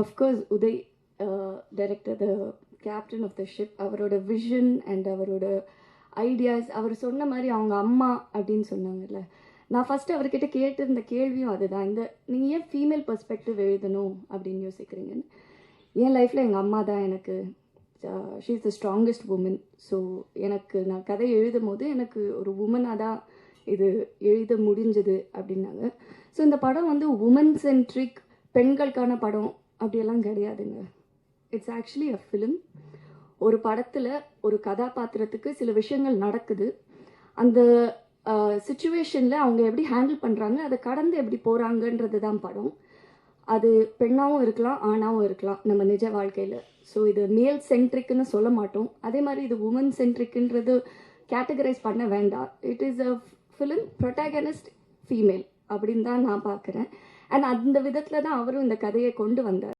Of course Uday director, the captain of the ship, அவரோட vision and அவரோட ideas, அவர் சொன்ன மாதிரி அவங்க அம்மா அப்படின்னு சொன்னாங்கல்ல, நான் ஃபஸ்ட்டு அவர்கிட்ட கேட்டிருந்த கேள்வியும் அதுதான். நீங்கள் ஏன் ஃபீமேல் பெர்ஸ்பெக்டிவ் எழுதணும் அப்படின்னு யோசிக்கிறீங்கன்னு. என் லைஃப்பில் எங்கள் அம்மா தான் எனக்கு, she is the strongest woman. So எனக்கு நான் கதை எழுதும் போது எனக்கு ஒரு உமனாக தான் இது எழுத முடிஞ்சது அப்படின்னாங்க. ஸோ இந்த படம் வந்து உமன் சென்ட்ரிக், பெண்களுக்கான படம் அப்படியெல்லாம் கிடையாதுங்க. It's actually a film. ஒரு படத்தில் ஒரு கதாபாத்திரத்துக்கு சில விஷயங்கள் நடக்குது, அந்த சுச்சுவேஷனில் அவங்க எப்படி ஹேண்டில் பண்ணுறாங்க, அதை கடந்து எப்படி போகிறாங்கன்றது தான் படம். அது பெண்ணாகவும் இருக்கலாம், ஆணாகவும் இருக்கலாம் நம்ம நிஜ வாழ்க்கையில். ஸோ இது மேல் சென்ட்ரிக்குன்னு சொல்ல மாட்டோம், அதே மாதிரி இது உமன் சென்ட்ரிக்குன்றது கேட்டகரைஸ் பண்ண வேண்டாம். It is a film, protagonist female அப்படின்னு தான் நான் பார்க்குறேன். அண்ட் அந்த விதத்தில் தான் அவரும் இந்த கதையை கொண்டு வந்தார்.